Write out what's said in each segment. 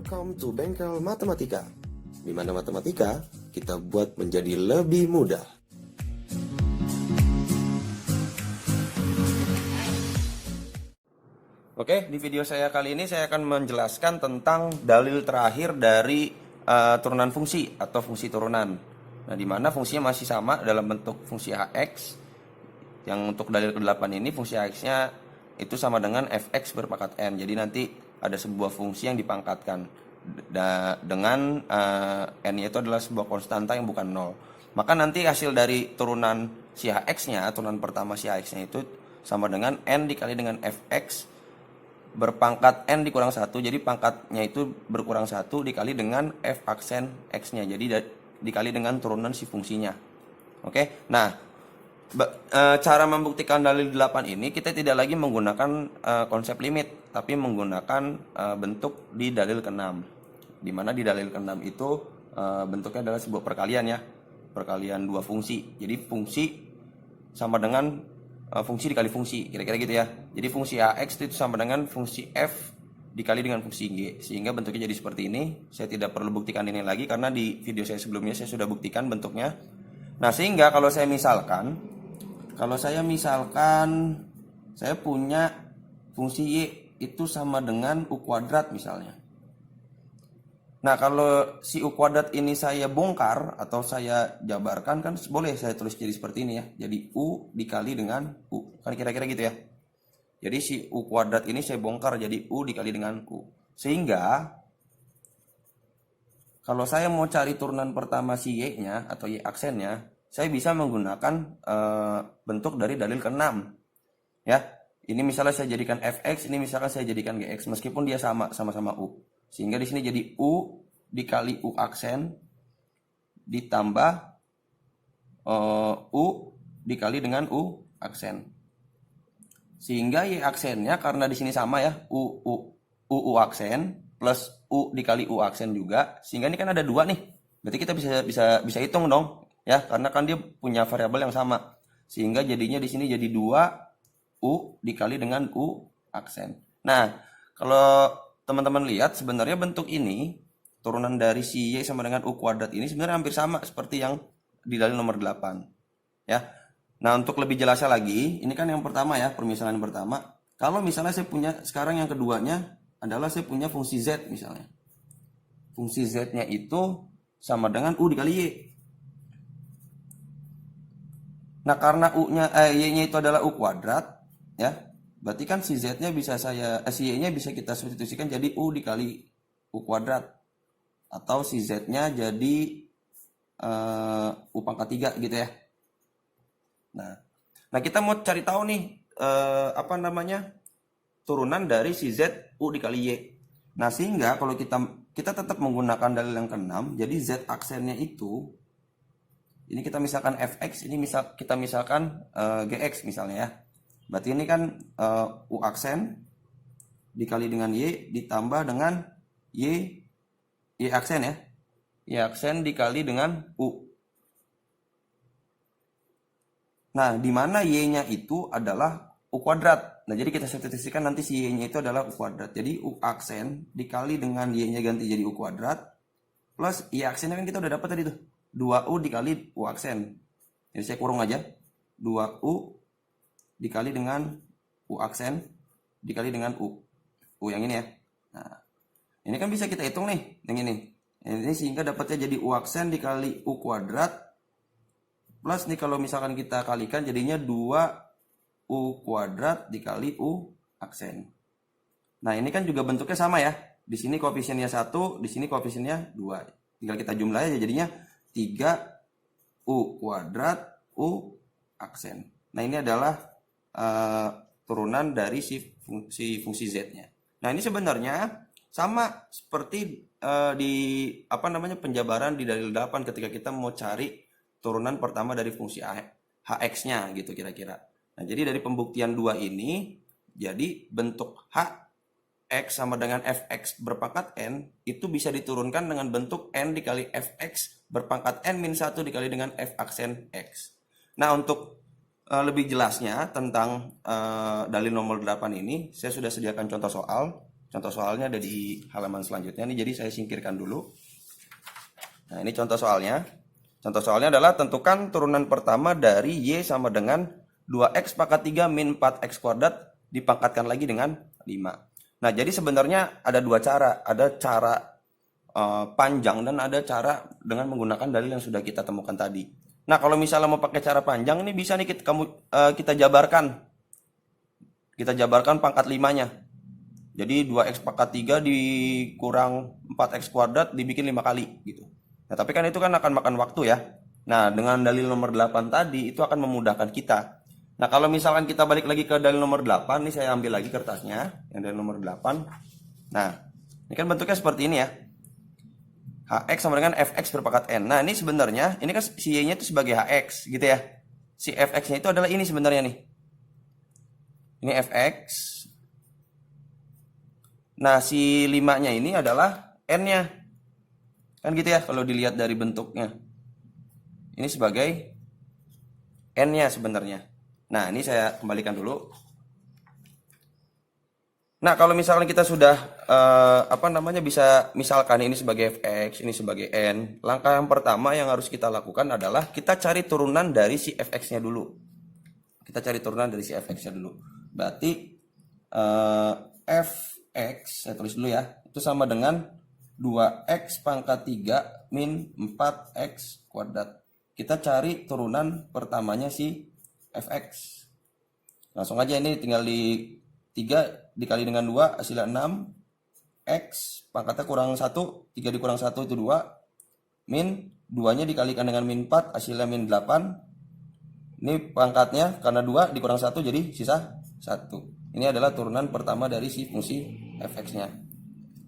Welcome to Bengkel Matematika, di mana matematika kita buat menjadi lebih mudah. Oke, di video saya kali ini saya akan menjelaskan tentang dalil terakhir dari turunan fungsi atau fungsi turunan. Nah, di mana fungsinya masih sama dalam bentuk fungsi AX. Yang untuk dalil ke-8 ini fungsi AX-nya itu sama dengan fx berpangkat n. Jadi nanti ada sebuah fungsi yang dipangkatkan dengan n-nya itu adalah sebuah konstanta yang bukan 0. Maka nanti hasil dari turunan si AX-nya, turunan pertama si AX-nya itu sama dengan n dikali dengan fx berpangkat n dikurang 1. Jadi pangkatnya itu berkurang 1 dikali dengan f aksen x-nya. Jadi dikali dengan turunan si fungsinya. Oke. Nah, cara membuktikan dalil 8 ini kita tidak lagi menggunakan konsep limit, tapi menggunakan bentuk di dalil ke-6. Di mana di dalil ke-6 itu bentuknya adalah sebuah perkalian ya. Perkalian dua fungsi. Jadi fungsi sama dengan fungsi dikali fungsi, kira-kira gitu ya. Jadi fungsi AX itu sama dengan fungsi F dikali dengan fungsi G. Sehingga bentuknya jadi seperti ini. Saya tidak perlu buktikan ini lagi karena di video saya sebelumnya saya sudah buktikan bentuknya. Nah, sehingga kalau saya misalkan saya punya fungsi Y itu sama dengan U kuadrat misalnya. Nah, kalau si U kuadrat ini saya bongkar atau saya jabarkan, kan boleh saya tulis jadi seperti ini ya. Jadi U dikali dengan U. Kan kira-kira gitu ya. Jadi si U kuadrat ini saya bongkar jadi U dikali dengan U. Sehingga kalau saya mau cari turunan pertama si Y-nya atau Y aksennya, saya bisa menggunakan bentuk dari dalil ke-6. Ya, ini misalnya saya jadikan fx, ini misalkan saya jadikan gx, meskipun dia sama-sama u. Sehingga di sini jadi u dikali u aksen ditambah u dikali dengan u aksen. Sehingga y aksennya karena di sini sama ya, u aksen plus u dikali u aksen juga, sehingga ini kan ada dua nih. Berarti kita bisa hitung dong. Ya, karena kan dia punya variabel yang sama. Sehingga jadinya di sini jadi 2 U dikali dengan U aksen. Nah, kalau teman-teman lihat sebenarnya bentuk ini, turunan dari si Y sama dengan U kuadrat ini sebenarnya hampir sama seperti yang di dalil nomor 8. Ya. Nah, untuk lebih jelasnya lagi, ini kan yang pertama ya, permisalan pertama. Kalau misalnya saya punya, sekarang yang keduanya adalah saya punya fungsi Z misalnya. Fungsi Z-nya itu sama dengan U dikali Y. Nah, karena Y-nya itu adalah U kuadrat, ya, berarti kan si Z-nya bisa si Y-nya bisa kita substitusikan jadi U dikali U kuadrat. Atau si Z-nya jadi U pangkat 3 gitu ya. Nah kita mau cari tahu nih, turunan dari si Z U dikali Y. Nah, sehingga kalau kita tetap menggunakan dalil yang ke-6, jadi Z aksennya itu, ini kita misalkan fx, ini kita misalkan gx misalnya ya. Berarti ini kan u aksen dikali dengan y ditambah dengan y aksen ya. Y aksen dikali dengan u. Nah, di mana y-nya itu adalah u kuadrat. Nah, jadi kita substitusikan nanti si y-nya itu adalah u kuadrat. Jadi u aksen dikali dengan y-nya ganti jadi u kuadrat plus y aksennya kan kita udah dapat tadi tuh. 2U dikali U aksen. Jadi saya kurung aja. 2U dikali dengan U aksen dikali dengan U. U yang ini ya. Nah, ini kan bisa kita hitung nih. Yang ini. Ini sehingga dapatnya jadi U aksen dikali U kuadrat. Plus nih kalau misalkan kita kalikan jadinya 2U kuadrat dikali U aksen. Nah, ini kan juga bentuknya sama ya. Di sini koefisiennya 1, di sini koefisiennya 2. Tinggal kita jumlah aja jadinya 3U kuadrat U aksen. Nah, ini adalah turunan dari si fungsi Z-nya. Nah, ini sebenarnya sama seperti di penjabaran di dalil 8 ketika kita mau cari turunan pertama dari fungsi Hx-nya gitu kira-kira. Nah, jadi dari pembuktian 2 ini, jadi bentuk Hx sama dengan fx berpangkat n itu bisa diturunkan dengan bentuk n dikali fx berpangkat n-1 dikali dengan f aksen x. Nah, untuk lebih jelasnya tentang dalil nomor 8 ini, saya sudah sediakan contoh soal. Contoh soalnya ada di halaman selanjutnya nih, jadi saya singkirkan dulu. Nah, ini contoh soalnya. Contoh soalnya adalah tentukan turunan pertama dari Y sama dengan 2X pangkat 3 min 4X kuadrat dipangkatkan lagi dengan 5. Nah, jadi sebenarnya ada dua cara. Ada cara panjang dan ada cara dengan menggunakan dalil yang sudah kita temukan tadi. Nah, kalau misalnya mau pakai cara panjang, ini bisa nih kita jabarkan. Kita jabarkan pangkat 5-nya. Jadi 2X pangkat 3 dikurang 4X kuadrat dibikin 5 kali gitu. Nah, tapi kan itu kan akan makan waktu ya. Nah, dengan dalil nomor 8 tadi itu akan memudahkan kita. Nah, kalau misalkan kita balik lagi ke dalil nomor 8, ini saya ambil lagi kertasnya, yang dalil nomor 8. Nah, ini kan bentuknya seperti ini ya. Hx sama dengan fx berpangkat n. Nah, ini sebenarnya, ini kan si y-nya itu sebagai hx gitu ya. Si fx-nya itu adalah ini sebenarnya nih. Ini fx. Nah, si 5-nya ini adalah n-nya. Kan gitu ya kalau dilihat dari bentuknya. Ini sebagai n-nya sebenarnya. Nah, ini saya kembalikan dulu. Nah, kalau misalkan kita sudah bisa misalkan ini sebagai fx, ini sebagai n, langkah yang pertama yang harus kita lakukan adalah kita cari turunan dari si fx-nya dulu. Kita cari turunan dari si fx-nya dulu. Berarti fx, saya tulis dulu ya, itu sama dengan 2x pangkat 3 min 4x kuadrat. Kita cari turunan pertamanya si fx. Langsung aja ini tinggal di 3 dikali dengan 2 hasilnya 6. X pangkatnya kurang 1, 3 dikurang 1 itu 2. Min 2 nya dikalikan dengan min 4 hasilnya min 8. Ini pangkatnya karena 2 dikurang 1 jadi sisa 1. Ini adalah turunan pertama dari si fungsi fx-nya.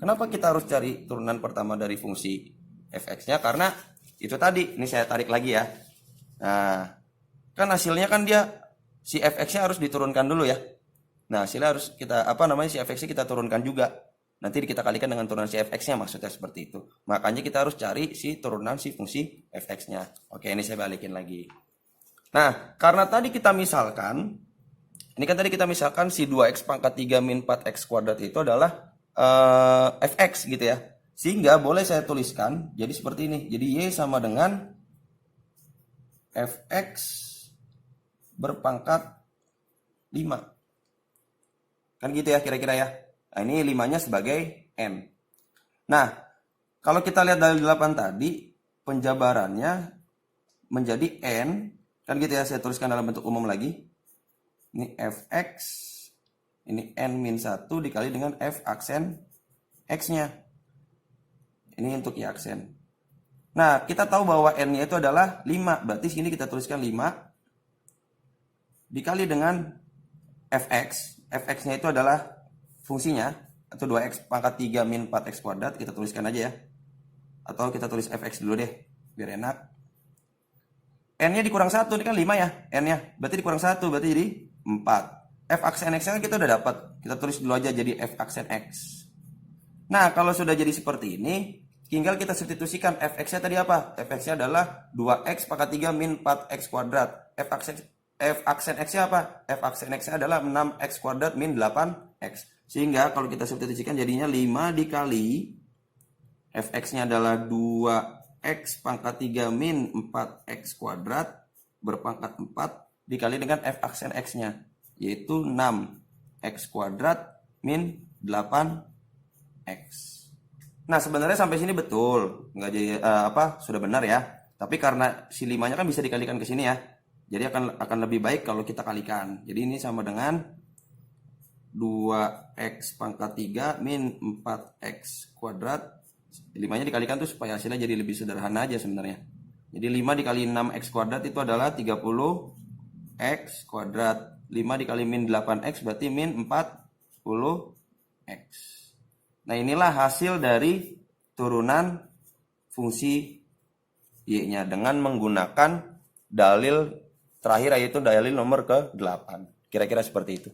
Kenapa kita harus cari turunan pertama dari fungsi fx-nya? Karena itu tadi, ini saya tarik lagi ya. Nah, kan hasilnya kan dia si fx-nya harus diturunkan dulu ya. Nah, hasilnya harus kita si fx-nya kita turunkan juga. Nanti kita kalikan dengan turunan si fx-nya, maksudnya seperti itu. Makanya kita harus cari si turunan si fungsi fx-nya. Oke, ini saya balikin lagi. Nah, karena tadi kita misalkan, ini kan tadi kita misalkan si 2x pangkat 3 min 4x kuadrat itu adalah fx gitu ya. Sehingga boleh saya tuliskan jadi seperti ini. Jadi y sama dengan fx berpangkat 5. Kan gitu ya kira-kira ya. Nah, ini 5-nya sebagai n. Nah, kalau kita lihat dari 8 tadi, penjabarannya menjadi n. Kan gitu ya, saya tuliskan dalam bentuk umum lagi. Ini fx, ini n-1 dikali dengan f aksen x-nya. Ini untuk y aksen. Nah, kita tahu bahwa n-nya itu adalah 5. Berarti sini kita tuliskan 5 dikali dengan fx. Fx-nya itu adalah fungsinya, atau 2x pangkat 3 min 4x kuadrat. Kita tuliskan aja ya. Atau kita tulis fx dulu deh, biar enak. N-nya dikurang 1, ini kan 5 ya, N-nya. Berarti dikurang 1, berarti jadi 4. F aksen x-nya kan kita udah dapat. Kita tulis dulu aja jadi f aksen x. Nah, kalau sudah jadi seperti ini, tinggal kita substitusikan fx-nya tadi apa? Fx-nya adalah 2x pangkat 3 min 4x kuadrat. F aksen x-nya apa? F aksen x-nya adalah 6x kuadrat min 8x. Sehingga kalau kita substitusikan jadinya 5 dikali fx-nya adalah 2x pangkat 3 min 4x kuadrat berpangkat 4 dikali dengan f aksen x-nya, yaitu 6x kuadrat min 8x. Nah, sebenarnya sampai sini betul, nggak jadi sudah benar ya. Tapi karena si 5-nya kan bisa dikalikan ke sini ya. Jadi akan lebih baik kalau kita kalikan. Jadi ini sama dengan 2x pangkat 3 min 4x kuadrat. 5-nya dikalikan tuh supaya hasilnya jadi lebih sederhana aja sebenarnya. Jadi 5 dikali 6x kuadrat itu adalah 30x kuadrat. 5 dikali min 8x berarti min 40x. Nah, inilah hasil dari turunan fungsi y-nya dengan menggunakan dalil terakhir, yaitu dalil nomor ke-8. Kira-kira seperti itu.